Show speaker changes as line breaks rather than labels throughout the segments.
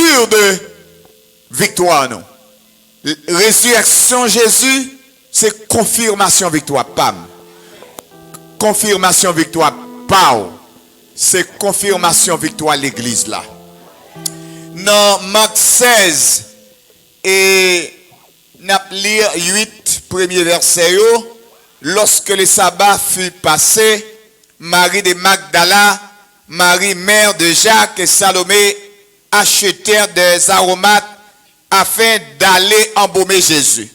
sûr de victoire, non. Résurrection Jésus, c'est confirmation victoire, pam. Confirmation victoire, pao. C'est confirmation victoire l'église là. Dans Marc 16 et n'a lire 8 premiers versets, lorsque le sabbat fut passé, Marie de Magdala, Marie mère de Jacques et Salomé achetèrent des aromates afin d'aller embaumer Jésus.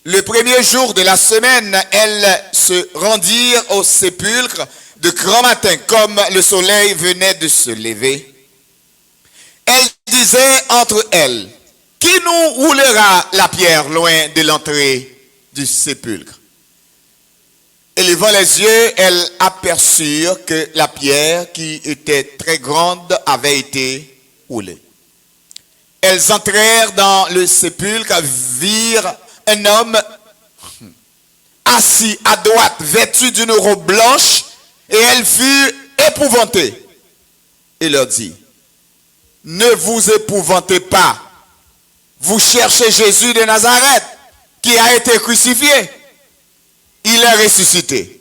Le premier jour de la semaine, elles se rendirent au sépulcre de grand matin, comme le soleil venait de se lever. Elles disaient entre elles, qui nous roulera la pierre loin de l'entrée du sépulcre? Élevant les yeux, elles aperçurent que la pierre, qui était très grande, avait été roulée. Elles entrèrent dans le sépulcre, virent un homme assis à droite, vêtu d'une robe blanche, et elle fut épouvantée. Et leur dit, ne vous épouvantez pas. Vous cherchez Jésus de Nazareth, qui a été crucifié. Il est ressuscité.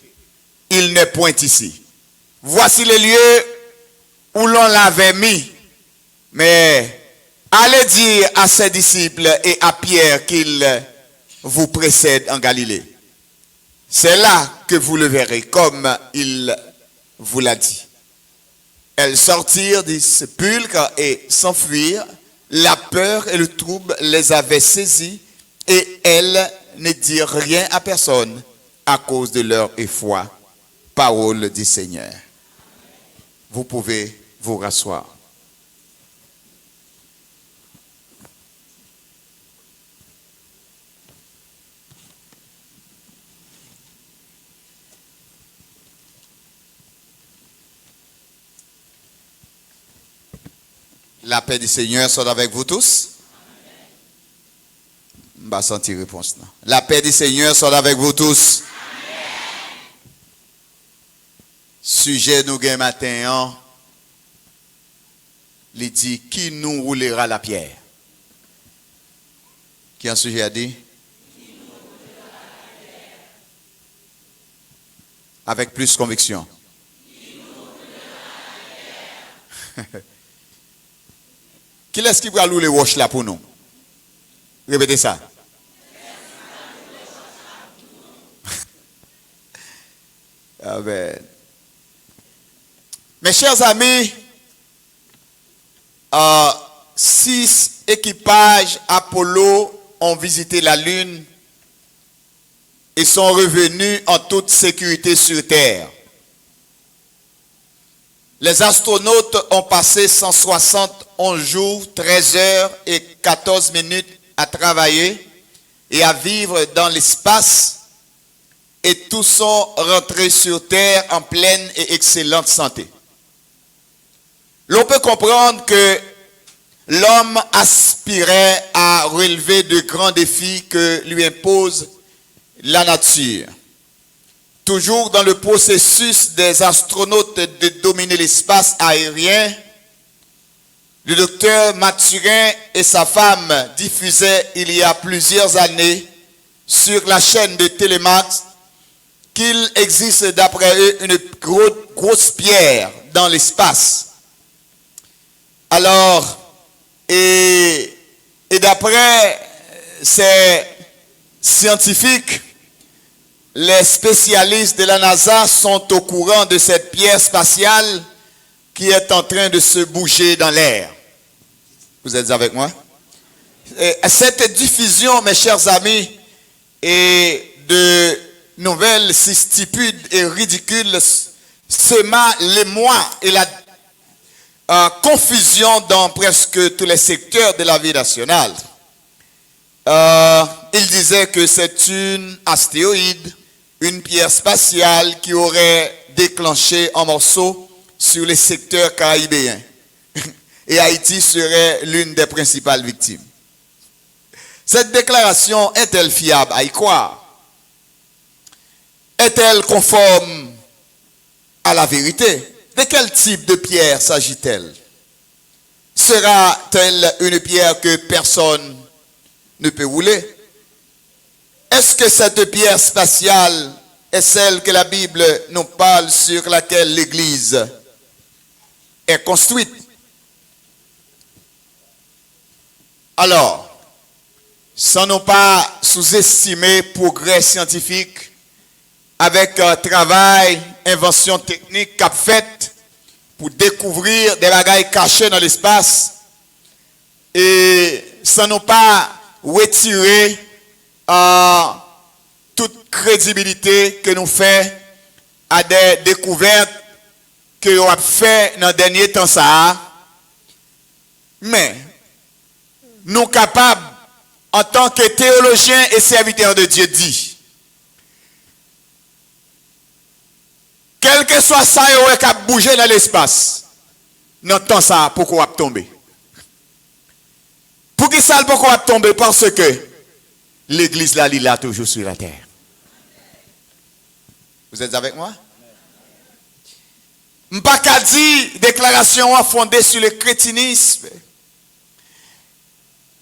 Il n'est point ici. Voici les lieux où l'on l'avait mis. Mais allez dire à ses disciples et à Pierre qu'il vous précède en Galilée. C'est là que vous le verrez, comme il vous l'a dit. Elles sortirent du sépulcre et s'enfuirent. La peur et le trouble les avaient saisies et elles ne dirent rien à personne à cause de leur effroi. Parole du Seigneur. Vous pouvez vous rasseoir. La paix du Seigneur soit avec vous tous. On va sentir réponse. Non. La paix du Seigneur soit avec vous tous. Sujet nous gain matin, il dit qui nous roulera la pierre. Qui a un sujet à dire? Avec plus conviction. Qui est-ce qui va rouler roche là pour nous? Répétez ça. Amen. Mes chers amis, 6 équipages Apollo ont visité la Lune et sont revenus en toute sécurité sur Terre. Les astronautes ont passé 171 jours, 13 heures et 14 minutes à travailler et à vivre dans l'espace, et tous sont rentrés sur Terre en pleine et excellente santé. L'on peut comprendre que l'homme aspirait à relever de grands défis que lui impose la nature. Toujours dans le processus des astronautes de dominer l'espace aérien, le docteur Mathurin et sa femme diffusaient il y a plusieurs années sur la chaîne de Télémax qu'il existe d'après eux une grosse pierre dans l'espace. Alors, et d'après ces scientifiques, les spécialistes de la NASA sont au courant de cette pierre spatiale qui est en train de se bouger dans l'air. Vous êtes avec moi? Et cette diffusion, mes chers amis, et de nouvelles si stupides et ridicules sema l'émoi et la confusion dans presque tous les secteurs de la vie nationale. Il disait que c'est une astéroïde, une pierre spatiale qui aurait déclenché en morceaux sur les secteurs caribéens. Et Haïti serait l'une des principales victimes. Cette déclaration est-elle fiable à y croire? Est-elle conforme à la vérité? De quel type de pierre s'agit-elle? sera-t-elle une pierre que personne ne peut rouler? Est-ce que cette pierre spatiale est celle que la Bible nous parle sur laquelle l'Église est construite? Alors, sans ne pas sous-estimer progrès scientifique avec travail, invention technique qu'a fait pour découvrir des bagailles cachées dans l'espace et sans ne pas retirer toute crédibilité que nous faisons à des découvertes que nous avons fait dans le dernier temps ça. Mais nous sommes capables, en tant que théologiens et serviteurs de Dieu, dit, quel que soit ça qui a bougé dans l'espace, dans le temps ça, pourquoi on va tomber? Pour qui ça, pourquoi on va tomber? Parce que l'Église là, il est toujours sur la terre. Vous êtes avec moi? Je ne peux pas dire déclaration fondée sur le crétinisme.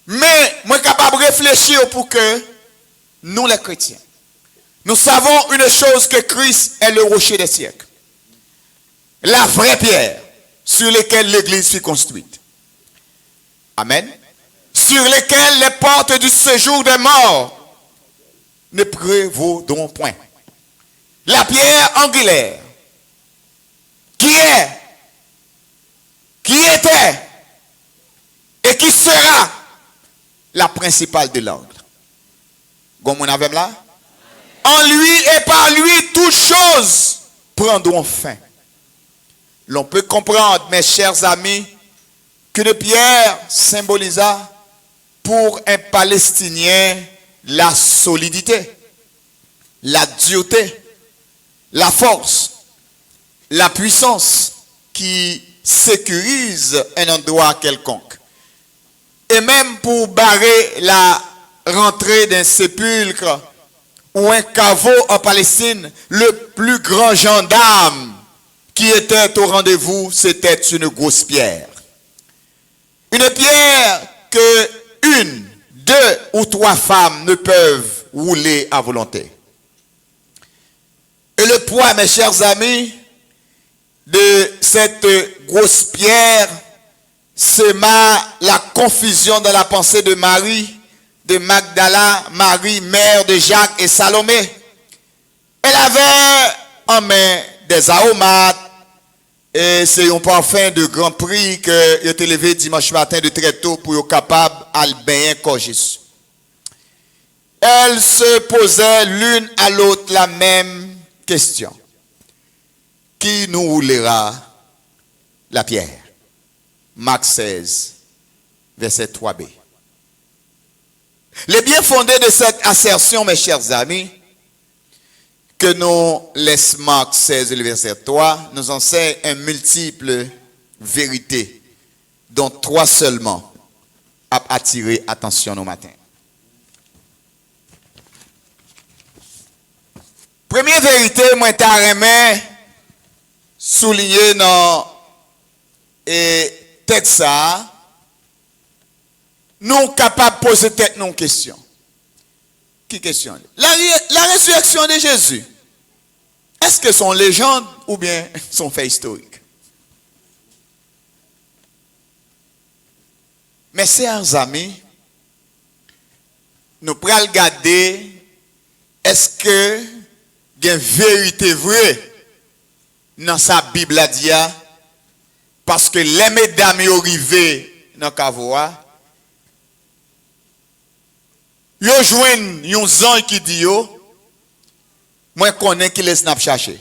Mais moi, je suis capable de réfléchir pour que nous, les chrétiens, nous savons une chose, que Christ est le rocher des siècles. La vraie pierre sur laquelle l'Église fut construite. Amen. Sur lesquelles les portes du séjour des morts ne prévaudront point. La pierre angulaire, qui était et qui sera la principale de l'angle. Comme on avait là? En lui et par lui, toutes choses prendront fin. L'on peut comprendre, mes chers amis, qu'une pierre symbolisa pour un Palestinien la solidité, la dureté, la force, la puissance qui sécurise un endroit quelconque. Et même pour barrer la rentrée d'un sépulcre ou un caveau en Palestine, le plus grand gendarme qui était au rendez-vous, c'était une grosse pierre. Une pierre que une, deux ou trois femmes ne peuvent rouler à volonté. Et le poids, mes chers amis, de cette grosse pierre sema la confusion dans la pensée de Marie, de Magdala, Marie, mère de Jacques et Salomé. Elle avait en main des aromates, et c'est un parfum de grand prix que il était levé dimanche matin de très tôt pour être capable de baigner comme Jésus. Elles se posaient l'une à l'autre la même question. Qui nous roulera la pierre? Marc 16, verset 3b. Les bien fondés de cette assertion, mes chers amis, que nous laisse Marc 16, le verset 3, nous enseigne un multiple vérité, dont trois seulement a attiré attention au matin. Première vérité, moi, t'as souligné dans tête ça, nous sommes capables de poser tête non question. Qui question? La résurrection de Jésus, est-ce que son légende ou bien son fait historique? Mes chers amis, nous pourrons regarder, est-ce que il y a une vérité vraie dans sa Bible à dire, parce que les mesdames sont arrivées dans Kavoa, ils joignent un ange qui dit, moi je connais qui les snap chercher.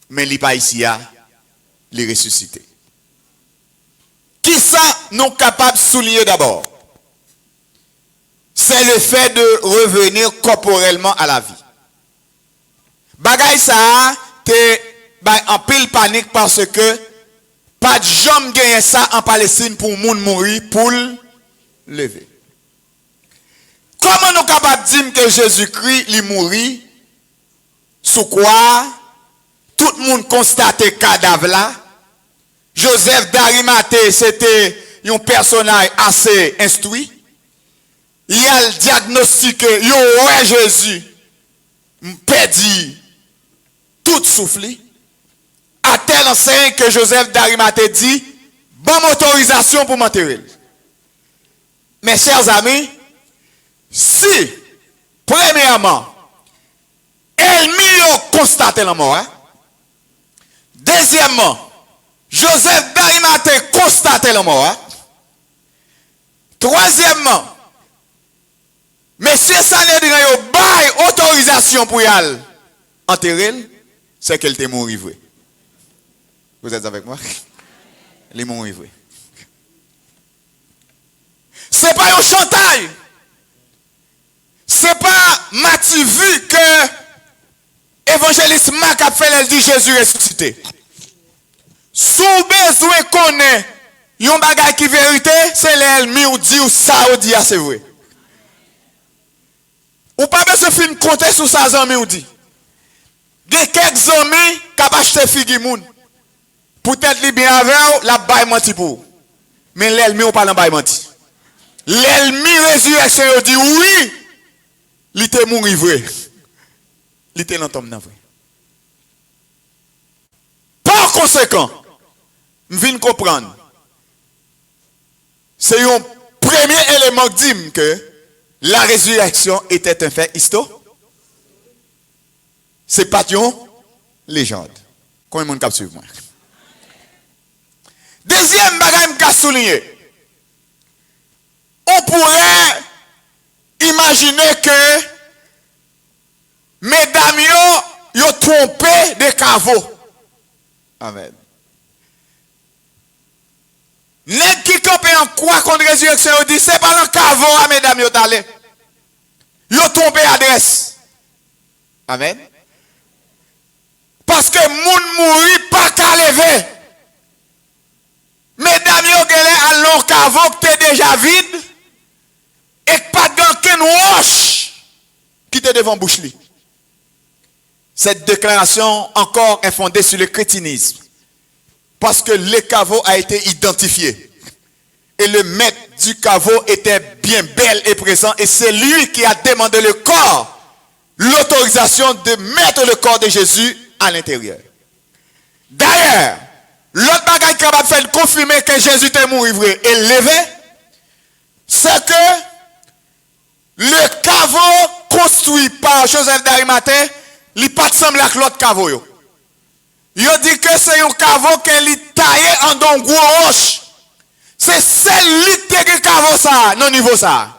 Mais il n'est pas ici, il est ressuscité. Qui ça nous capables de souligner d'abord? C'est le fait de revenir corporellement à la vie. Bagay ça, t'es en pile panique parce que pas de jambe gagner ça en Palestine pour moun mourir, pour lever. Comment nous capables de dire que Jésus-Christ il mourit? Sous quoi tout le monde constate cadavre là, Joseph d'Arimathée, c'était un personnage assez instruit. Il a diagnostiqué, ouais Jésus, perdu tout souffle. À tel enseigne que Joseph d'Arimathée dit, bonne autorisation pour m'enterrer. Mes chers amis, si, premièrement, Elmi a constaté la mort, deuxièmement, Joseph d'Arimathée constaté la mort, troisièmement, Monsieur Sanhedrin a bail autorisation pour y aller enterrer, c'est qu'elle était mort vrai. Vous êtes avec moi? Elle est mort vrai. C'est pas un chantage. C'est pas Matthieu vu que évangéliste Marc a fait elle dit Jésus ressuscité. Sous besoin connaît yon bagay qui vérité, c'est l'elmi ou dit ou ça ou dit c'est vrai. Ou pas besoin de faire compter sur ça amis ou dit. De quelques amis qui ont acheté figi moun. Peut-être li bien avec la bail menti pour. Mais l'elmi ou pas dans bail menti. L'elmi résurrection dit oui, il était mort vrai. Il était dans tombe vrai. Par conséquent, je viens comprendre. C'est un premier élément qui dit que la résurrection était un fait historique. C'est pas une légende. Combien de monde cap suivre moi? Deuxième bagage que je souligner. On pourrait imaginer que mesdames yo trompé des caveaux. Amen. Nèg qui campé en quoi contre résurrection dit c'est pas le caveau à mesdames yo t'allé. Yo trompé adresse. Amen. Parce que moun mouri pas qu'à lever. Mesdames yo gèlè à long caveau qui était déjà vide et pas d'aucun roche qui était devant bouche li. Cette déclaration encore est fondée sur le crétinisme. Parce que le caveau a été identifié. Et le maître du caveau était bien bel et présent. Et c'est lui qui a demandé le corps, l'autorisation de mettre le corps de Jésus à l'intérieur. D'ailleurs, l'autre bagage qui va faire confirmer que Jésus était mort vrai et levé, c'est que le caveau construit par Joseph d'Arimathée, il n'est pas semble avec l'autre caveau. Il dit que c'est un caveau qui est taillé en don gros roche. C'est celle qui a caveau ça, non niveau ça.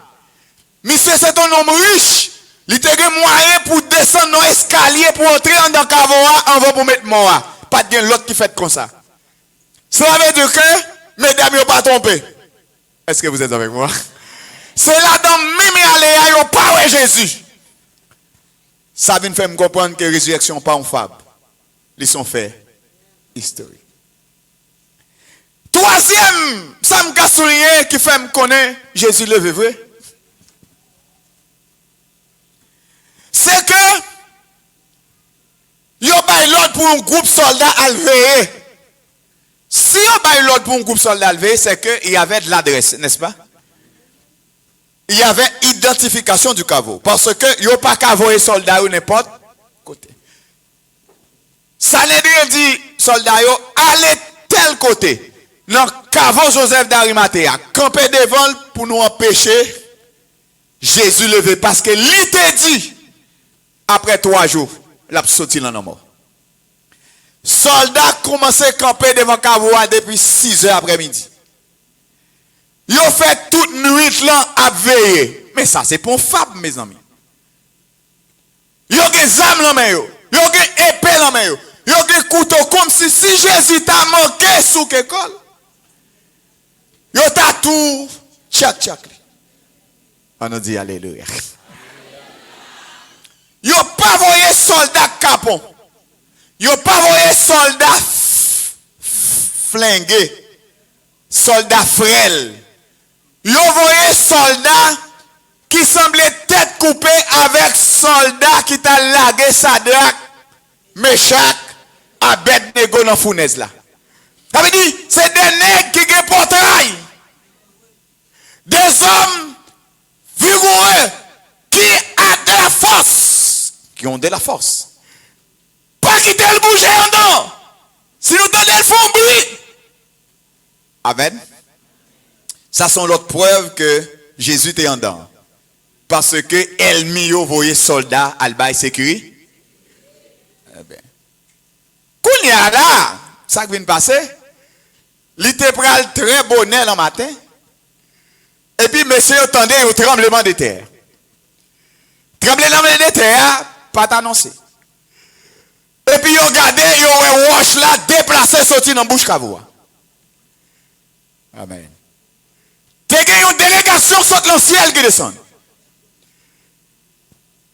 Monsieur, c'est un homme riche. Il a moyen pour descendre dans l'escalier pour entrer dans le caveau en va pour mettre mort. Pas de l'autre qui fait comme ça. Ça veut dire que, mesdames, n'ont pas trompé. Est-ce que vous êtes avec moi? C'est là dans même aller, ils n'ont pas Jésus. Ça vient faire me comprendre que la résurrection n'est pas un fable. Ils sont faits historiques. Troisième, ça me souligner qui fait me connaître Jésus le vrai. C'est que il y a l'ordre pour un groupe soldat à lever. Si il y a l'ordre pour un groupe soldat à lever, c'est qu'il y avait de l'adresse, n'est-ce pas? Il y avait identification du caveau. Parce que il n'y a pas qu'à voyer soldat ou n'importe côté. Sanhedrin dit, soldat, allez tel côté. Dans le caveau Joseph d'Arimathée, camper devant pour nous empêcher Jésus levé. Parce que l'ité dit, après 3 jours, l'a sorti dans la mort. Soldat commencé à camper devant le caveau depuis 6 heures après-midi. Ils ont fait toute nuit là à veiller. Mais ça, c'est pour fable, mes amis. Ils ont des âmes dans la main. Ils ont des épées dans la main. Ils ont des couteaux comme si Jésus t'a manqué sous l'école. Ils ont tout tchak. On a dit alléluia. Ils n'ont pas voyé soldat capon. Ils n'ont pas voyé soldat flingué. Soldat frêle. Ils ont voyé soldat qui semblait tête coupée avec soldat qui t'a lagué Sadrach, Meshach, Abednego dans la fournaise là. Ça veut dire, c'est des nègres qui ont portail. Des hommes vigoureux qui ont de la force. Qui ont de la force. Pas quitter le bouger en dedans. Si nous donnons le fond bruit. Amen. Ça sont l'autre preuve que Jésus était en dedans. Parce que Elmi voyait soldats à la sécurité. Eh bien. Kounya là, ça qui vient de passer. Il était pral très bonnet le matin. Et puis, monsieur, attendez au tremblement de terre. Tremblement de terre, pas annoncé. Et puis, regardez, il y a un roche là, déplacé, sorti dans la bouche cavou. Amen. Il y a une délégation saute dans le ciel qui descend.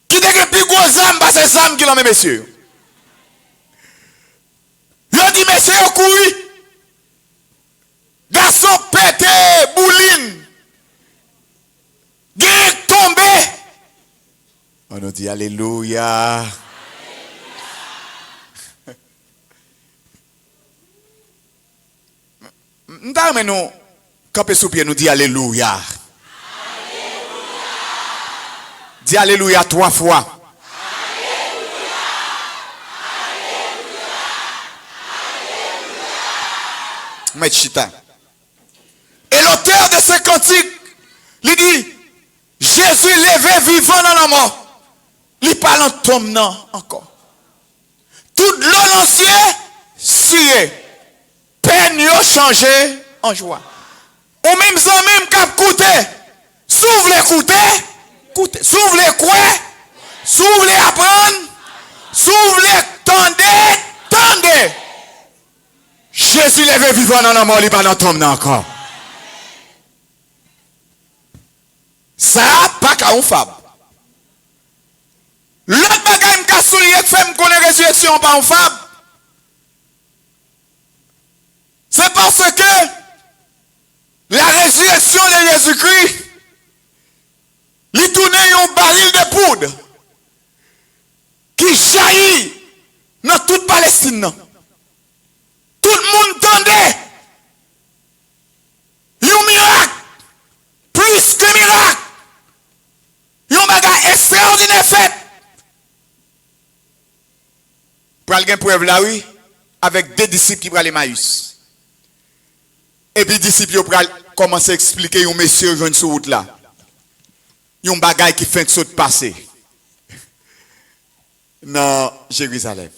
Qui a une plus grosse âme, parce que c'est âme qui l'ont mis, messieurs. Il a dit, messieurs, au couru. Garçon pété, bouline. Gué tombé. On nous dit Alléluia. Nous nous camper sous pied, nous dit Alléluia. Alléluia. Dis Alléluia 3 fois. Alléluia. Alléluia. Et l'auteur de ce cantique, il dit, Jésus levé vivant dans la mort. Il parle en tombant encore. Tout l'oncier, scié. Peine changé en joie. Ou même ça même cap coûté. S'ouvre les coûter. S'ouvre les quoi. S'ouvre les apprendre. S'ouvre les tendez. Jésus levé vivant dans la mort, il parle en tombant encore. Ça, pas qu'à un fable. L'autre bagaille m'a souligné que fait me connaître résurrection pas un fable. C'est parce que la résurrection de Jésus-Christ, il tourne un baril de poudre qui jaillit dans toute Palestine. Tout le monde tendait. Un miracle, plus que miracle. Un bagage extraordinaire fait. Pour aller preuve là, oui, avec deux disciples qui prennent l'Emmaüs. Et puis les disciples commencent à expliquer un monsieur qui sur route là. Il y a un bagage qui fait que ça passer. Dans Jérusalem.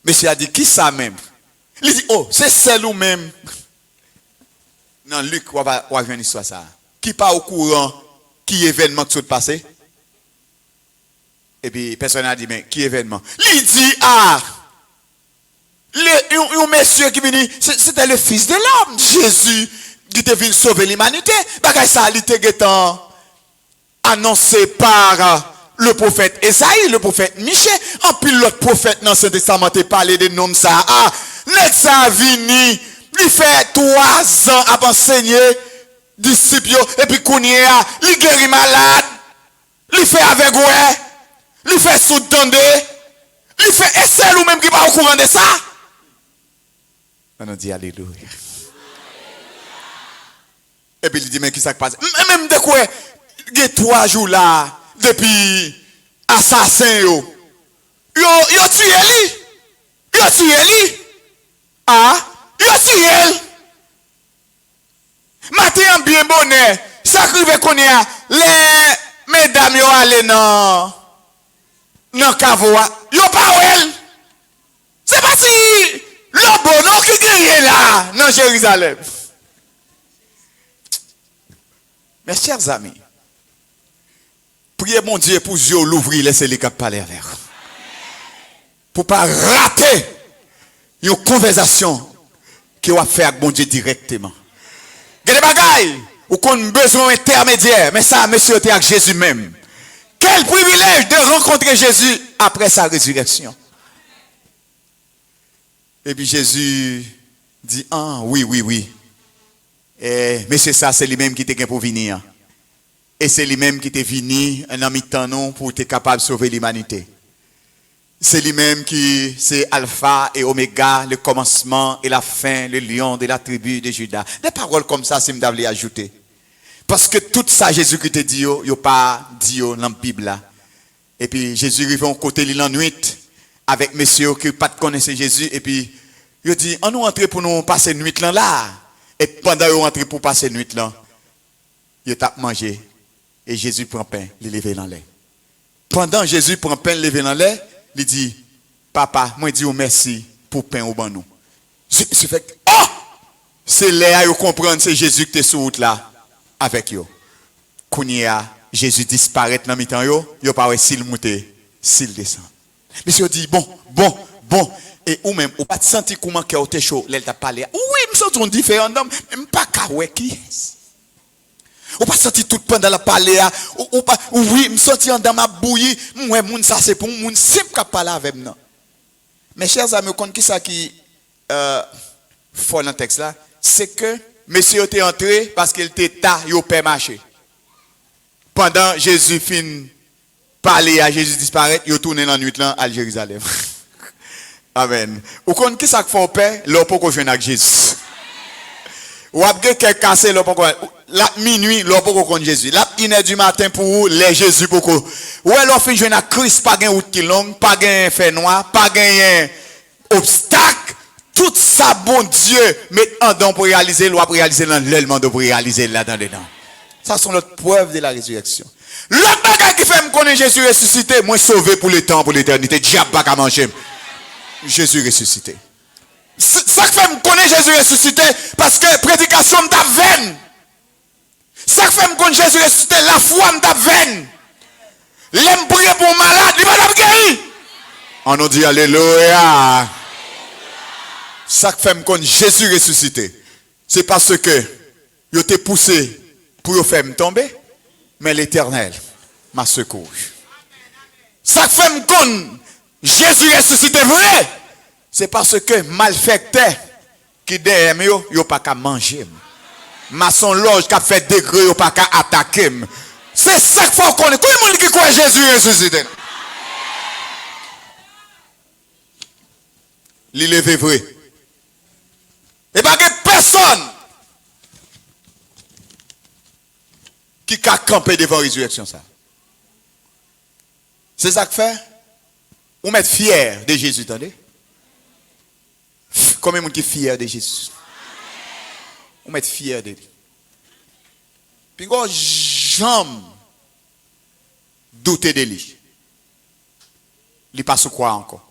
Monsieur a dit, qui ça même? Il dit, oh, c'est celle ou même. Non, Luc, on va voir une histoire ça. Qui pas au courant qui événement qui s'est passé? Et puis personne n'a dit, mais qui événement? Il dit, ah, un monsieur qui vient, c'était le fils de l'homme, Jésus, qui était venu sauver l'humanité. Bagay ça, il était annoncé par le prophète Esaïe, le prophète Michée. En plus, l'autre prophète dans l'Ancien Testament a parlé de nom ça. Ah, net ça vini, il fait 3 ans à enseigner disciples, et puis Kounia, il guérit malade, il fait avec ouais, il fait sous-tendé, il fait et c'est lui-même qui va au courant de ça. On a dit Alléluia. Et puis il dit, mais qui ça passe? Même de quoi, il y a 3 jours là, depuis assassin yo tué lui. Yo tué lui. Ah, yo tué lui. Matin bien bonnet, ça crive qu'on y a les mesdames yo aller dans Kavoa. Yo pas elle. C'est pas si le bonheur qui gagne là dans Jérusalem. Mes chers amis, priez mon Dieu pour Dieu l'ouvrir, laissez-les parler avec vous. Pour ne pas rater une conversation qui va faire avec mon Dieu directement. Il y a des bagailles où on a besoin intermédiaire, mais ça, monsieur, était avec Jésus même. Quel privilège de rencontrer Jésus après sa résurrection. Et puis Jésus dit, ah, oui. Mais c'est ça, c'est lui-même qui était pour venir. Et c'est lui-même qui était venu un ami de nous pour être capable de sauver l'humanité. C'est lui-même qui, c'est Alpha et Oméga, le commencement et la fin, le lion de la tribu de Judas. Des paroles comme ça, c'est m'davler ajouter. Parce que tout ça, Jésus qui te dit, yo pas dit dans la Bible là. Et puis Jésus arrive en côté l'île en nuit avec messieurs qui pas connaissaient Jésus et puis il dit on nous entrer pour nous passer nuit là. Et pendant qu'on rentre pour passer nuit là, il t'a mangé et Jésus prend pain, il levé dans l'air. Pendant Jésus prend pain, levé dans l'air, il dit papa, moi dis merci pour pain au ban nous. C'est fait c'est là à comprendre c'est Jésus qui est sur route là avec yo. Kounia Jésus disparaît dans mi-temps yo pas s'il monte, s'il descend. Monsieur dit bon et ou même ou pas senti comment que était chaud, là t'a parlé. Oui, me sens un différent homme, même pas ka ouais qui est. Ou pas senti tout pendant la parler ou pas oui, me senti dans ma bouillie, moi moun ça c'est pour moun simple qui parler avec non. Mes chers amis, compte qui ça qui fort dans le texte là, c'est que monsieur était entré parce qu'il était tard, il père marché. Pendant Jésus fin parler à Jésus disparaître, il tourne dans la nuit là à Jérusalem. Amen. Ou qu'on qui ça fait paix, là pour qu'on joindre avec Jésus. Ou après quelqu'un cassé là pour la minuit là pour qu'on Jésus. La 1h du matin pour les Jésus pour qu'on. Ou alors fin joindre Christ pas gain route qui longue, pas gain fait noir, pas gain obstacle. Tout ça bon Dieu met en don pour réaliser, loi pour réaliser dans l'élément de pour réaliser là-dedans. Ça sont l'autre preuve de la résurrection. L'autre bagage qui fait me connaître Jésus ressuscité, moi sauvé pour le temps, pour l'éternité. Diable pas qu'à manger. Jésus ressuscité. Ça fait me connaître Jésus ressuscité parce que prédication m'ta vaine. Ça fait me connaître Jésus ressuscité, la foi m'ta vaine. L'aime prier pour malade, il va guérir. On nous dit alléluia. Ça fait me connaître Jésus ressuscité. C'est parce que il était poussé pour faire me tomber, mais l'Éternel m'a secouru. Ça fait me connaître Jésus ressuscité vrai. C'est parce que malfecteur qui derrière yo, yo pas qu'à manger. Maçon loge qui a fait degré, yo pas qu'à attaquer. C'est ça qu'il faut connaître. Comment monde qui croit Jésus ressuscité? Il est vrai. Et pas que personne qui a campé devant la résurrection ça. C'est ça que fait. On met fier de Jésus, attendez. Combien de gens qui sont fiers de Jésus? On met fier de lui. Puis on jamais douter de lui. Il passe quoi encore?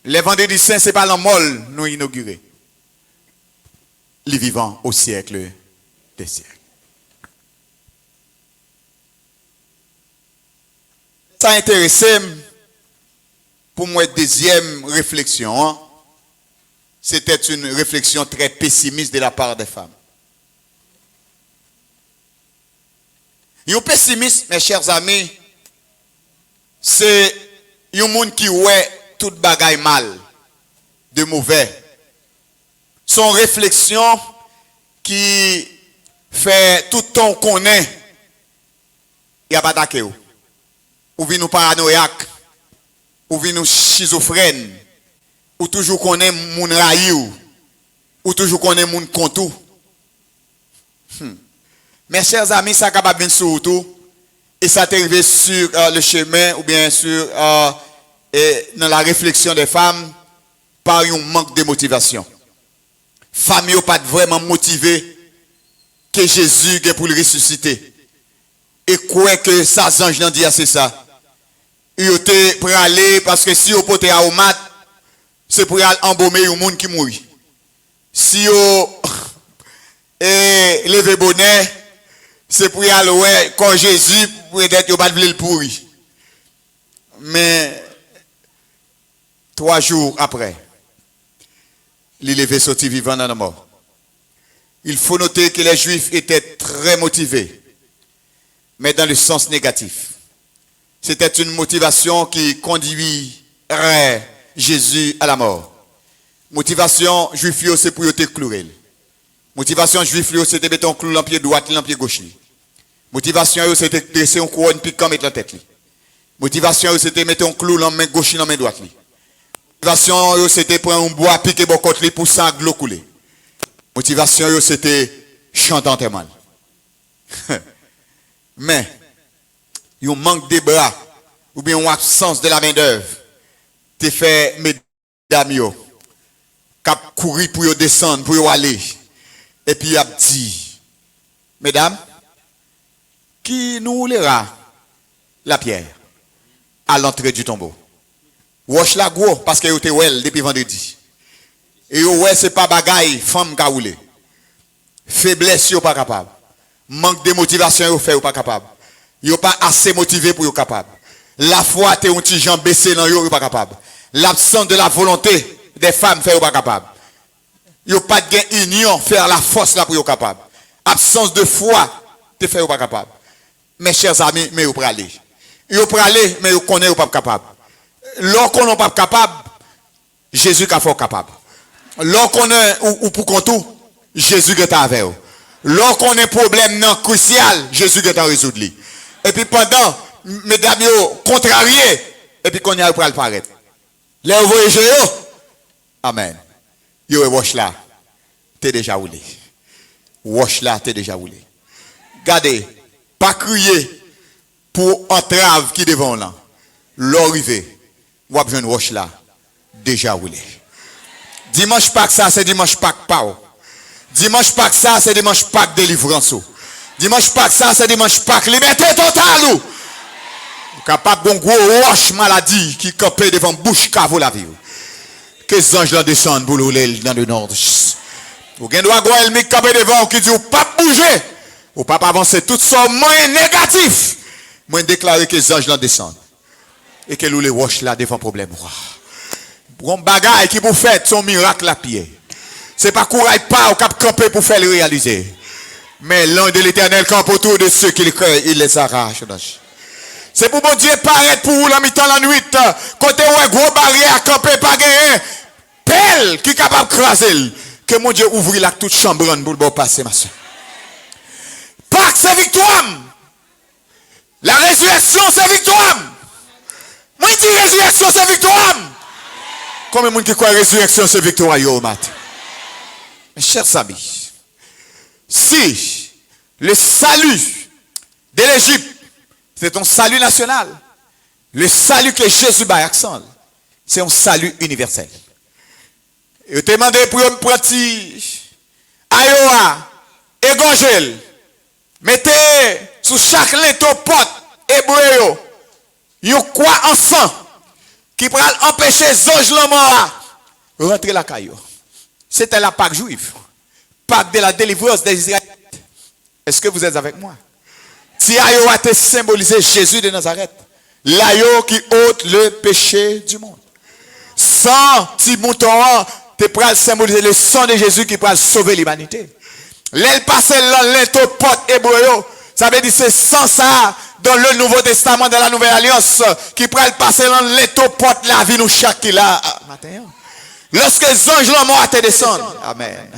Les vendredis saints, ce n'est pas la molle nous inaugurer. Les vivants au siècle des siècles. Ça intéresse pour moi deuxième réflexion. C'était une réflexion très pessimiste de la part des femmes. Un pessimiste, mes chers amis, c'est un monde qui ouais tout bagaille mal, de mauvais. Son réflexion qui fait tout temps qu'on est, il n'y a pas d'attaquer. Ou vient nous paranoïaque, ou vient nous schizophrène, ou toujours qu'on est moun raïou, ou toujours qu'on est moun kontou. Mes chers amis, ça capable venir sur tout, et ça t'est arrivé sur le chemin, ou bien sûr dans la réflexion des femmes, par un manque de motivation. Femmes n'ont pas vraiment motivé que Jésus est pour le ressusciter. Et quoi que ça, ange n'a dit c'est ça. Il était pour aller, parce que si vous portez à Omat, c'est pour aller embaumer un monde qui mourit. Si vous levez bonnet, c'est pour aller ouais, quand Jésus, peut-être, vous pas le pourri. Mais 3 jours après, il est sorti vivant dans la mort. Il faut noter que les Juifs étaient très motivés, mais dans le sens négatif. C'était une motivation qui conduirait Jésus à la mort. Motivation juif, c'est pour te clouer. Motivation juif, c'était mettre un clou dans le pied droit, dans le pied gauche. Motivation, c'était dresser une couronne puis mettre la tête. Motivation, c'était mettre un clou dans la main gauche et dans la main droite. Motivation, c'était prendre un bois, piquer bon côté pour ça, l'eau couler. Motivation, c'était chanter très mal. Mais, il manque des bras, ou bien une absence de la main-d'œuvre. Tu fait, mesdames, cap courir pour descendre, pour aller. Et puis, il a dit, mesdames, qui nous lira la pierre à l'entrée du tombeau? Wash la gros, parce que vous êtes well depuis vendredi. Et ouais, c'est pas bagaille, femme qui a roulé. Faiblesse, vous pas capable. Manque de motivation, vous fait pas capable. Vous pas assez motivé pour vous capable. La foi, t'es un petit jambe baissé dans vous pas capable. L'absence de la volonté des femmes fait pas capable. Vous pas de union, faire la force là pour vous capable. Absence de foi, te fait pas capable. Mes chers amis, mais vous pour aller. Vous pour aller, mais vous connaissez pas capable. Lorsqu'on n'est pas capable, Jésus est fort capable. Lorsqu'on est ou pour qu'on tout, Jésus est avec vous. Lorsqu'on a un problème non crucial, Jésus est en résoudre. Et puis pendant, mesdames, contrariés, et puis qu'on y a pour le paraître. Là, vous voyez, amen. Yo, wash là, t'es déjà roulé. Wash là, t'es déjà roulé. Regardez, pas crier pour entrave qui devant là. L'arrivée, vous avez besoin de wash là, déjà roulé. Dimanche Pâques, ça, c'est dimanche Pâques, pas. Dimanche Pâques, ça, c'est dimanche Pâques délivrance. Dimanche Pâques, ça, c'est dimanche Pâques liberté totale. Capable d'un gros roche maladie qui campait devant bouche cavo la vie. Que les anges là descendent pour rouler dans le nord. Vous avez droit à un campé devant qui dit pas bouger. Ou pas avancer tout ça moins négatif. Moi déclarer que les anges là descendent. Et que les roches là devant problème. Bon bagaille qui vous fait son miracle à pied. C'est pas courage pas au cap camper pour faire le réaliser. Mais l'ange de l'éternel campe autour de ceux qui le créent, il les arrache. C'est pour bon Dieu paraître pour vous la mi-temps la nuit. Côté où un gros barrière à camper, pas gagné. Pelle qui est capable de craser. Que mon Dieu ouvre la toute chambre pour le passer, ma soeur. Pâques, c'est victoire. La résurrection, c'est victoire. Moi, je dis résurrection, c'est victoire. Combien de monde qui croit résurrection, c'est victoire, yo, mat? Mes chers amis, si le salut de l'Égypte, c'est un salut national, le salut que Jésus a accent, c'est un salut universel. Et je te demande pour un petit Ayoa, égongel, mettez sous chaque linteau pote, hébreu, yon quoi ensemble qui pourra empêcher Zonj Lomora rentrer la caillou. C'était la Pâque juive. Pâque de la délivrance des Israélites. Est-ce que vous êtes avec moi? Si Ayo a été symbolisé Jésus de Nazareth. L'ayo qui ôte le péché du monde. Sans petit mouton, tu pourras symboliser le sang de Jésus qui pourra sauver l'humanité. L'aile passe l'into porte hébreu. Ça veut dire c'est sans ça dans le Nouveau Testament, dans la Nouvelle Alliance, qui pourra passer dans l'into porte la vie nous chaque qui là matin. Lorsque les anges l'ont mort, te descendent. Amen.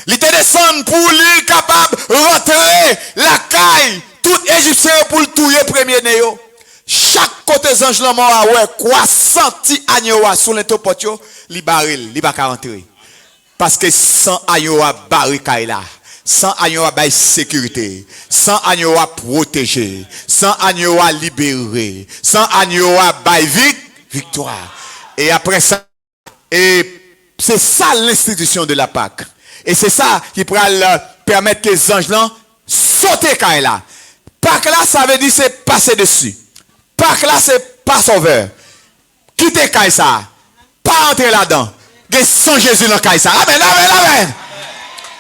Ils te descendent pour lui capable de rentrer la caille. Tout Égyptien pour le touiller premier néo. Chaque côté des anges l'ont mort, ouais, quoi, senti agneau sur l'intopotio, li baril, li baka rentrer. Parce que sans agneau baril caille là. Sans agneau bail sécurité. Sans agneau protéger. Sans agneau libérer. Sans agneau bail victoire. Et après ça, et c'est ça l'institution de la Pâque. Et c'est ça qui pourra permettre que les anges là sautent quand là. Pâque là, ça veut dire c'est passer dessus. Pâque là, c'est pas sauveur. Quittez quand ça. Pas entrer là-dedans. Que sans Jésus dans quand ça. Amen, amen, amen.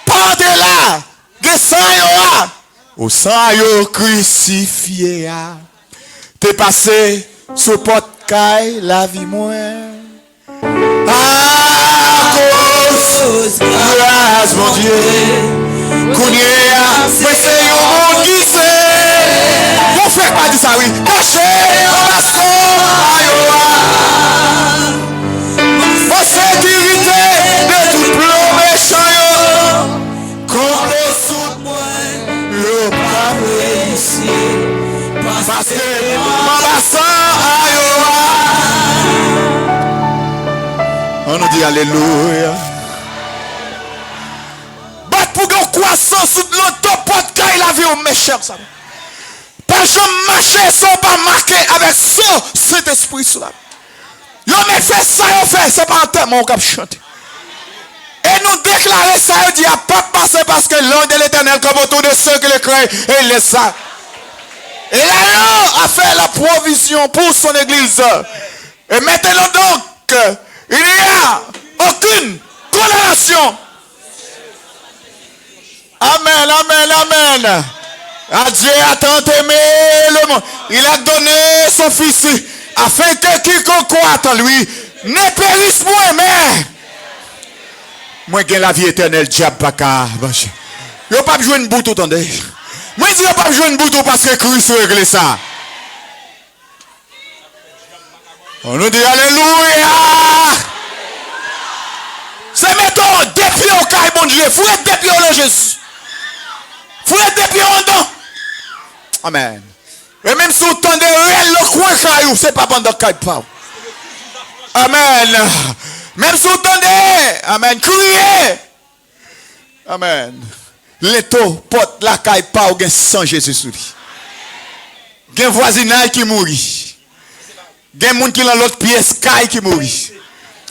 Pas entrer là. Que sans yo. Au sang yo crucifié. T'es passé sous porte caille la vie moins. À cause grâce mon Dieu Kounia mais c'est un monde qui sait vous faites pas dire ça oui caché en baston en sécurité de tout plomb méchant compté sous moi le pas ici parce que dit alléluia. Bat pour qu'on croissance sous l'autoporte quand il a vu mes chers amis. Pas jamais marcher sans pas marquer avec son Saint-Esprit sur la. Yo mais fait ça, yo fait, c'est pas un thème, on cap chanter. Et nous déclarer ça, il dit à pas passer parce que l'ange de l'Éternel comme autour de ceux qui le craignent et il laisse ça. Et là, a fait la provision pour son église. Et maintenant donc, il n'y a aucune condamnation. Amen, amen, amen. Ah, Dieu a tant aimé le monde. Il a donné son fils afin que quiconque croit en lui ne périsse point, mais moi j'ai la vie éternelle, diable baka. Yo pas jouer une bouton, attendez. Moi je dis pas jouer une bouton parce que Christ réglé ça. On nous dit alléluia. C'est mettons depuis au caille bon Dieu, fouette depuis au Jésus. Fouette depuis au dedans. Amen. Et même si vous tendez le coin caillou, c'est pas pendant caille pas. Amen. Même si vous tendez, amen, criez. Amen. L'étau porte la caille pas ou sans Jésus sur lui. Il y a un voisinage qui mourit. Il y a un monde qui est dans l'autre pièce caille qui mourit.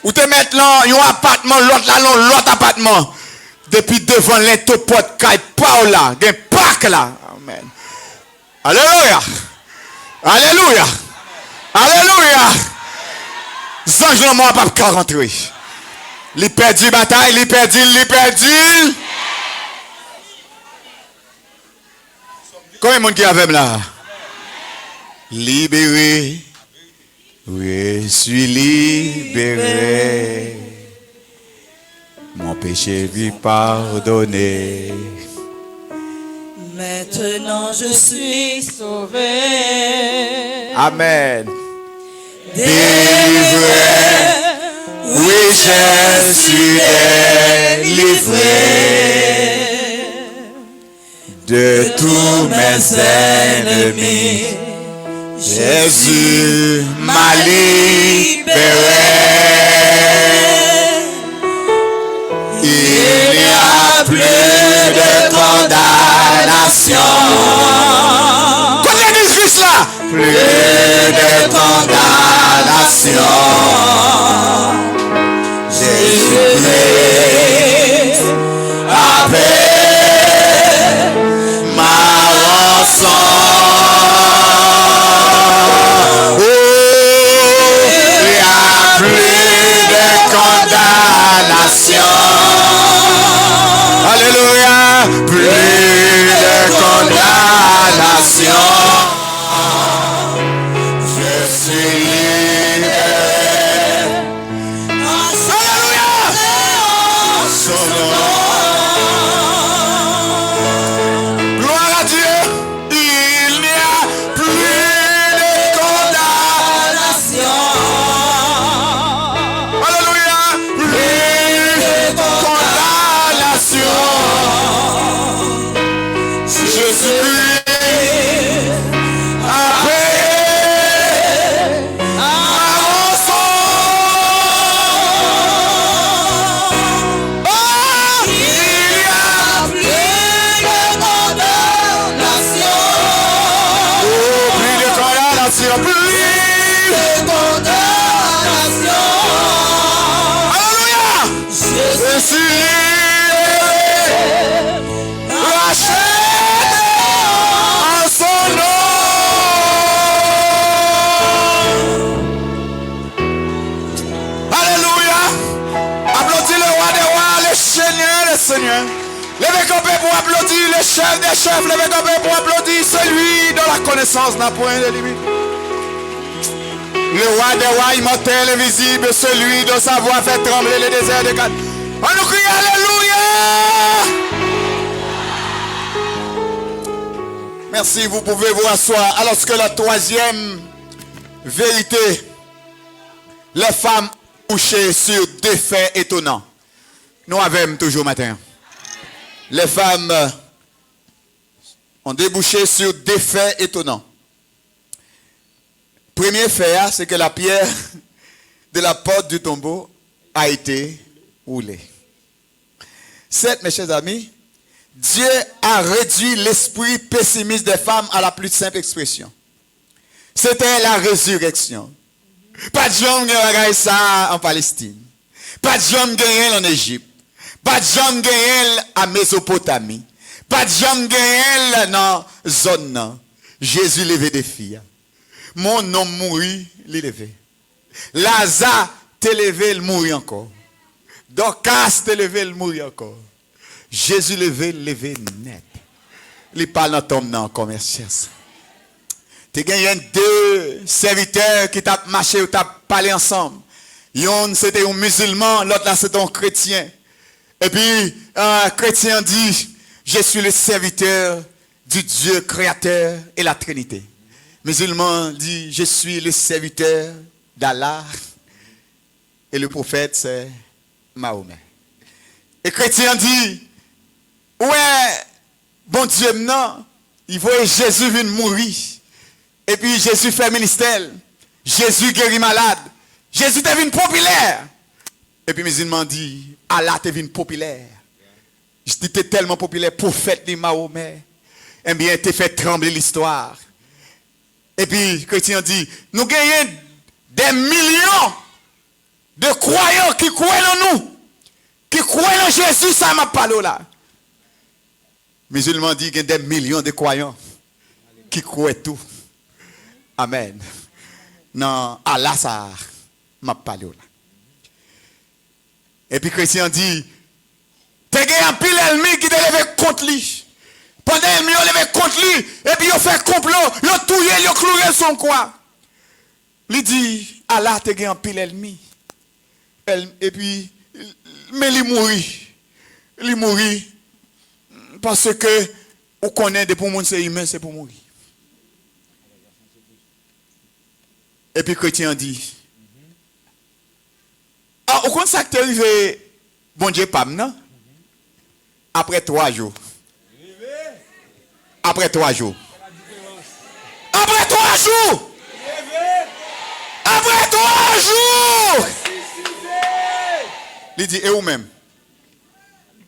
Ou te mettre là un appartement, l'autre là, l'autre appartement. Depuis devant l'étau porte caille pas là. Il y a un parc là. Amen. Alléluia. Alléluia. Alléluia. Zange ne m'a pas rentrer. Il perdit bataille, il perdit. Combien de monde qui avait là? Libéré. Oui, je suis libéré. Mon péché vit pardonné.
Maintenant je suis sauvé.
Amen. Délivré. Oui, je suis délivré de tous mes ennemis. Jésus m'a libéré. Il n'y a plus de condamnation. Combien de Christ là? Plus de condamnation. Jésus-Christ a payé ma rançon. Oh, il n'y a plus de condamnation. Alléluia. Plus de condamnation. Je suis libéré. Alléluia. Son nom. Gloire à Dieu. Il n'y a plus de condamnation. Alléluia. Plus de condamnation. Jésus-Christ a payé ma rançon. Oh, il n'y a plus de condamnation. Oh, plus de condamnation. Plus de condamnation. Alléluia. Je suis racheté en son nom. Alléluia. Applaudis le roi des rois, le Seigneur des seigneurs. Levez campé pour applaudir le chef des chefs. Levez campé pour applaudir celui dont la connaissance n'a point de limite. Le roi des rois immortel et visible, celui dont sa voix fait trembler les déserts de Canaan. On nous crie alléluia. Merci, vous pouvez vous asseoir. Alors que la troisième vérité, les femmes couchées sur des faits étonnants. Nous avons toujours matin. Les femmes ont débouché sur des faits étonnants. Premier fait, c'est que la pierre de la porte du tombeau a été roulé. 7, mes chers amis, Dieu a réduit l'esprit pessimiste des femmes à la plus simple expression. C'était la résurrection. Pas de gens qui ça en Palestine. Pas de gens qui en Égypte. Pas de gens qui en Mésopotamie. Pas de gens qui dans la zone. Jésus levé des filles. Mon nom mourit, il levé. Lazare t'est levé, il mourit encore. Dorcas t'est levé, il mourit encore. Jésus levé net. Il parle dans ton nom commercial. Tu as deux serviteurs qui t'ont marché ou t'ont parlé ensemble. Yon c'était un musulman, l'autre là c'était un chrétien. Et puis un chrétien dit, je suis le serviteur du Dieu créateur et la Trinité. Musulman dit, je suis le serviteur d'Allah. Et le prophète c'est Mahomet. Et chrétien dit, ouais, bon Dieu, non, il voit Jésus venir mourir. Et puis Jésus fait ministère. Jésus guérit malade. Jésus devient populaire. Et puis musulman dit, Allah devient populaire. Je dis, tu es tellement populaire, prophète de Mahomet. Eh bien, tu fait trembler l'histoire. Et puis, chrétien dit, nous gagnons des millions de croyants qui croient en nous. Qui croient en Jésus, ça m'a parlé là. Musulman dit qu'il y a des millions de croyants qui croient tout. Amen. Non, Allah, ça m'a parlé là. Et puis, chrétien dit, tu as un pile ennemi qui te levé contre lui. Pendant l'ennemi, il levé contre lui. Et puis, il fait complot. Il a touillé, il a cloué son quoi. Il dit, Allah, tu as un pile ennemi. Et puis, mais il mourit. Il mourit. Parce que, on connaît, pour le monde, c'est humain, c'est pour mourir. Et puis, chrétien dit, ah, au compte ça que tu es arrivé, bon Dieu, pas non? Après 3 jours. Après 3 jours. Après 3 jours. Après 3 jours. Il dit, et où même?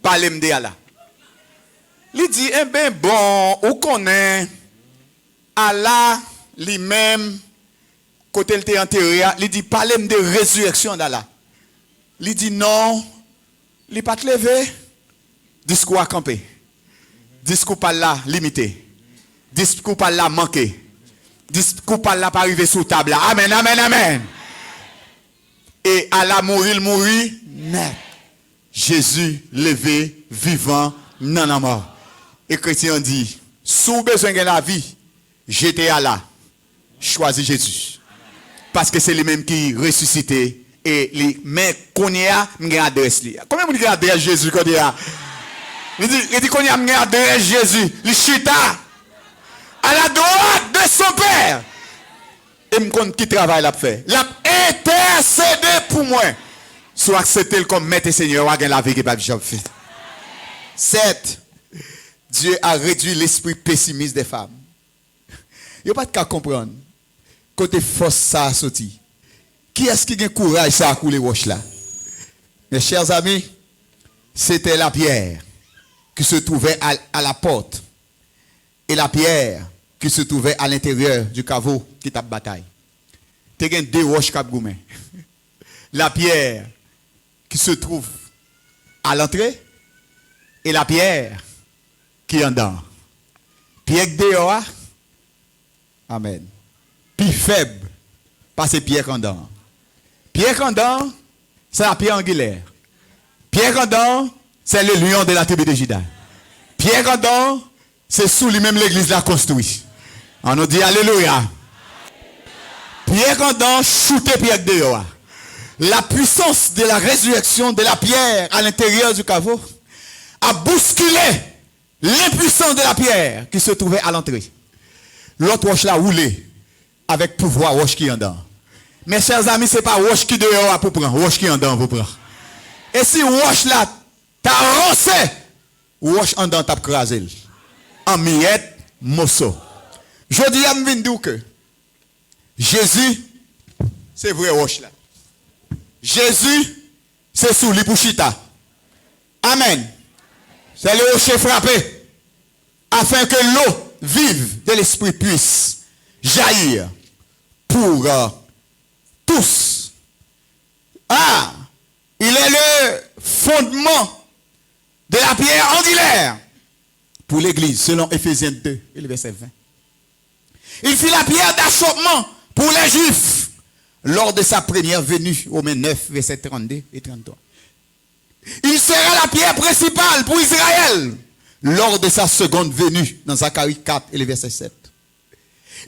Parlez-moi de Allah. Il dit, eh bien bon, on connaît Allah lui-même, côté il était enterré, il dit, parlez-moi de résurrection d'Allah. Il dit, non, il n'est pas levé. Discours à camper. Discours par là limité. Discours par là manqué. Discours par là pas arrivé sous table. Amen, amen, amen. Et Allah mourir, net. Jésus levé, vivant, non la mort. Et chrétien dit, sous besoin de la vie, j'étais Allah. Choisis Jésus. Parce que c'est lui-même qui ressuscité. Et les mais qu'on y a, m'y adresse li. Combien vous adresse Jésus qu'on y a? Il dit qu'on y a m'y adresse Jésus. Le chita à la droite de son père. Et me compte qui travail l'a fait. L'a intercédé pour moi. Soit accepté comme maître et Seigneur, ou la vie qui pas job fait. 7. Dieu a réduit l'esprit pessimiste des femmes. Il n'y a pas de cas comprendre. Côté force ça a sorti. Qui est-ce qui a le courage ça a couler roche là? Mes chers amis, c'était la pierre qui se trouvait à la porte et la pierre qui se trouvait à l'intérieur du caveau qui tape bataille. Tu as 2 roches cap goumé. La pierre qui se trouve à l'entrée et la pierre qui est en dedans. Pierre dehors. Amen. Puis faible parce que pierre en dedans. Pierre Candon, c'est la pierre angulaire. Pierre Candon, c'est le lion de la tribu de Juda. Pierre Candon, c'est sous lui-même l'église l'a construit. On nous dit Alléluia. Pierre Candon, shooté Pierre dehors. La puissance de la résurrection de la pierre à l'intérieur du caveau a bousculé l'impuissance de la pierre qui se trouvait à l'entrée. L'autre roche l'a roulé avec pouvoir roche qui est en dedans. Mes chers amis, ce n'est pas roche qui dehors pour prendre, roche qui en dedans pour prendre. Et si roche là, t'as roncé, roche en dedans t'as crasé. En miettes, morceau. Je dis à m'vindou que Jésus, c'est vrai roche là. Jésus, c'est sous lui pour chita. Amen. C'est le rocher frappé. Afin que l'eau vive de l'esprit puisse jaillir pour tous. Ah, il est le fondement de la pierre angulaire pour l'église, selon Éphésiens 2 et le verset 20. Il fit la pierre d'achoppement pour les Juifs lors de sa première venue, Romains 9, verset 32 et 33. Il sera la pierre principale pour Israël lors de sa seconde venue, dans Zacharie 4 et le verset 7.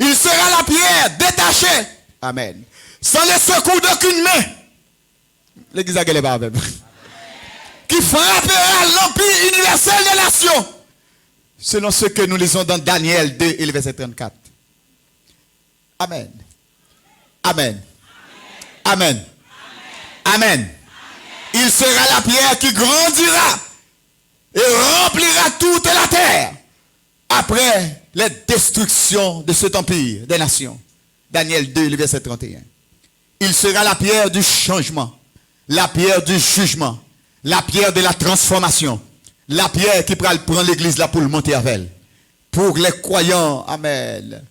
Il sera la pierre détachée, amen, sans le secours d'aucune main. L'église a gagné par qui frappera l'empire universel des nations, selon ce que nous lisons dans Daniel 2 et le verset 34. Amen. Amen. Amen. Amen. Il sera la pierre qui grandira et remplira toute la terre après la destruction de cet empire des nations. Daniel 2, le verset 31. Il sera la pierre du changement, la pierre du jugement, la pierre de la transformation, la pierre qui pourra prendre l'église là pour le monter avec elle. Pour les croyants, amen.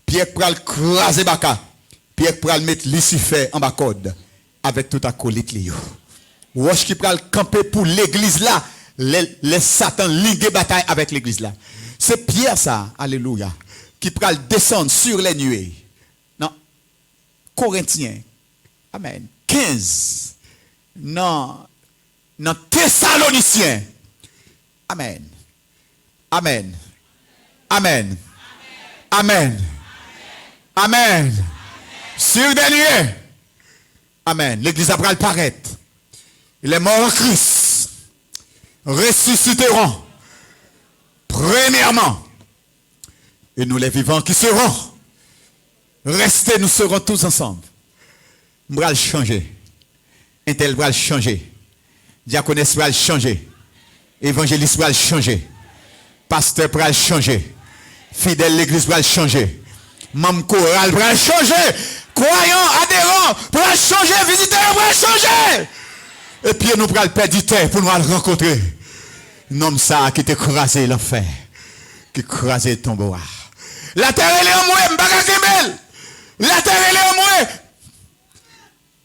Pierre pourra le craser baka. Pierre pourra le mettre Lucifer en bas code avec tout acolyte liyo. Roche qui pourra le camper pour l'église là, les Satan liguer bataille avec l'église là. C'est Pierre ça, alléluia, qui pourra le descendre sur les nuées. Non, Corinthiens, amen, 15, non, Thessaloniciens, amen, amen, amen, amen, amen, sur des nuées, amen, l'église après le paraître. Les morts en Christ ressusciteront premièrement. Et nous les vivants qui serons restés, nous serons tous ensemble. Nous allons changer. Intel va changer. Diaconesse va changer. Évangéliste va changer. Pasteur va changer. Fidèle l'église va changer. Membre choral va changer. Croyants, adhérents va changer. Visiteurs va changer. Et puis nous prenons le perdre du temps pour nous rencontrer. Un homme ça qui t'a crasé l'enfer. Qui crasé ton bois. La terre elle est en moi, m'baka kemel. La terre elle est en moi.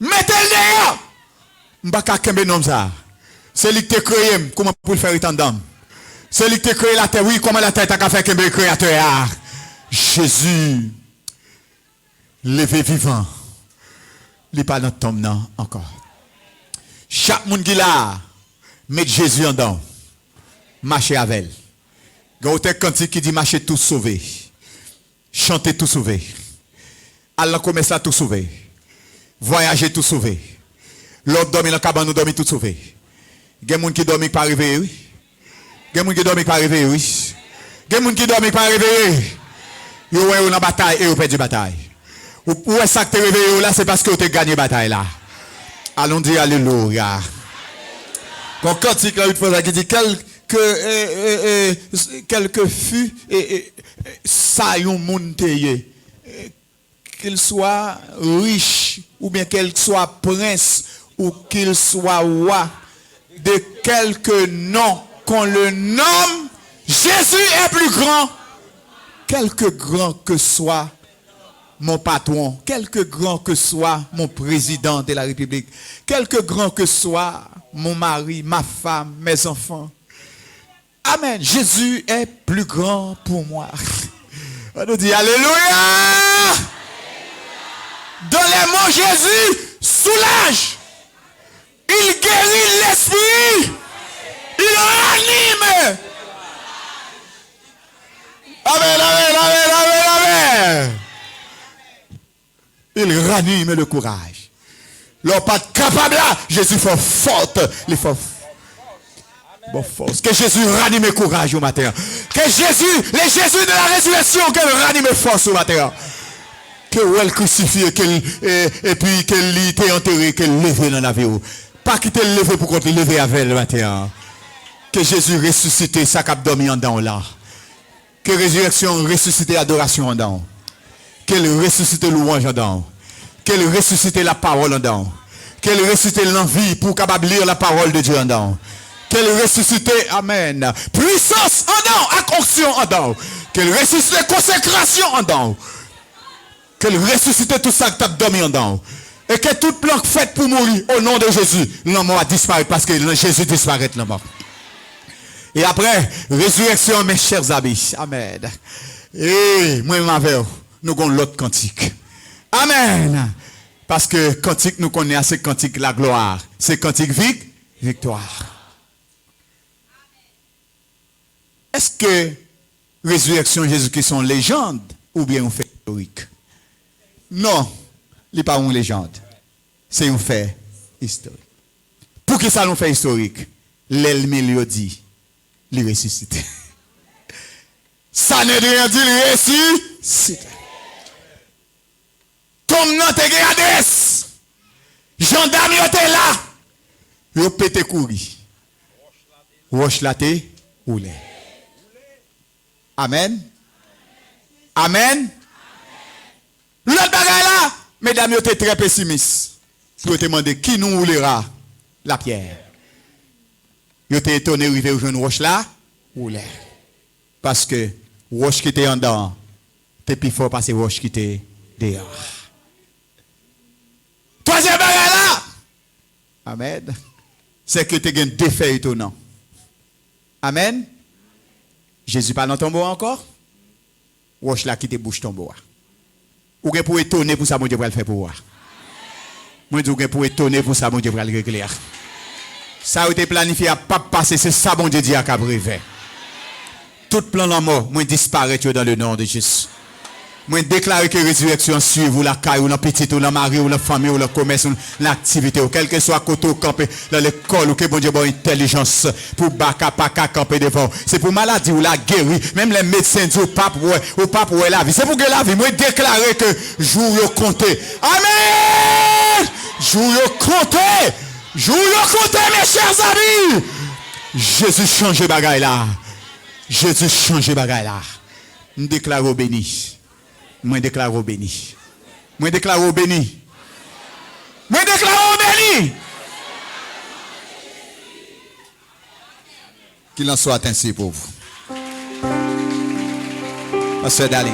Mettez-le derrière. M'baka kemel nom ça. C'est lui qui t'a créé, comment pour le faire étendre. C'est lui qui t'a créé la terre, oui, comment la terre t'a fait kemel créateur. Jésus, levé vivant. Il pas dans tombe non encore. Chaque monde qui là, met Jésus en dedans. Marcher avec elle. Gauté cantique qui dit marcher tout sauvé. Chanter tout sauvé. Allah commence à tout sauver. Voyager tout sauvé. L'autre dormir dans la cabane, nous dormir tout sauvé. Il y a des gens qui dorment pas réveillés, oui. Il y a des gens qui dorment pas réveillés, oui. Il y a des gens qui dorment pas réveillés. Ils ont une bataille et ils ont perdu la bataille. Où est-ce que tu es réveillé là? C'est parce que tu as gagné la bataille là. Allons dire alléluia. Quand cantique là, une fois qui dit quelque fut ça yon moun teye, qu'il soit riche ou bien qu'il soit prince ou qu'il soit roi, de quelque nom qu'on le nomme, Jésus est plus grand. Quelque grand que soit mon patron, quelque grand que soit mon président de la République, quelque grand que soit mon mari, ma femme, mes enfants. Amen. Jésus est plus grand pour moi. On nous dit alléluia. Dans les mots Jésus soulage. Il guérit l'esprit. Il ranime. Amen, amen, amen, amen, amen. Il ranime le courage. L'on pas capable là, Jésus fait forte les forces. Bon force. Que Jésus ranime le courage au matin. Que Jésus, le Jésus de la résurrection, qu'il ranime force au matin. Que elle crucifié, et puis qu'elle était enterré, qu'elle levé dans la vie. Pas qu'il te levé pour qu'on te lever avec le matin. Que Jésus ressuscite, ça cap dormi en dedans là. Que résurrection ressuscite adoration en dedans. Qu'elle ressuscite louange en dedans. Qu'elle ressuscite la parole en dedans.
Qu'elle ressuscite l'envie pour capable lire la parole de Dieu en dedans. Qu'elle ressuscite, amen, puissance en dedans, action en dedans. Qu'elle ressuscite consécration en dedans. Qu'elle ressuscite tout ça que tu as dormi en dedans. Et que toute planque faite pour mourir au nom de Jésus, la mort a disparu parce que Jésus disparaît la mort. Et après, résurrection, mes chers amis. Amen. Et moi, nous avons l'autre cantique. Amen. Parce que cantique, nous connaissons, c'est cantique la gloire. C'est cantique victoire. Est-ce que résurrection Jésus-Christ sont légende ou bien un fait historique? Non, il n'est pas une légende. C'est un fait historique. Pour qui ça nous fait historique? L'ennemi dit, il ressuscite. Ça ne veut rien dire, il ressuscite. Comme nous te adresse, gendarme était là, il a pété courir. Roche la te roulé. Amen. Amen. L'autre bagaille là, mesdames, vous êtes très pessimistes. Vous te demandez qui nous roulera la pierre. Vous êtes étonné de arriver à une roche là, roulé. Parce que roche qui était en dedans, c'est plus fort parce que roche qui était dehors. Troisième bagaille là, amen, c'est que tu as un défait étonnant. Amen. Jésus pas dans ton tombeau encore. Roche là qui te bouche tombeau. Ou bien pour étonner pour ça, mon Dieu va le faire pour moi. Moi, je dis pour étonner pour ça, mon Dieu va le régler. Ça a été planifié à pas passer, c'est ça, mon Dieu dit à Cabrivet. Tout plan de la mort, moi disparaît dans le nom de Jésus. Moi déclare que résurrection suit ou la caille ou la petite ou la mari ou la famille ou le commerce ou l'activité ou quel que soit côté ou campé dans l'école ou que bon Dieu bon intelligence pour baka paka camper devant. C'est pour maladie ou la guérir. Même les médecins disent au pape ouais la vie. C'est pour que la vie. Moi déclarer que jour yo compté. Amen. Jour yo compté. Jour yo compté mes chers amis. Jésus change bagaille là. Jésus change bagaille là. Nous déclarons béni. Moi déclare au béni. Moi déclare au béni. Moi déclare au béni. Qu'il en soit ainsi pour vous. Pasteur Dali.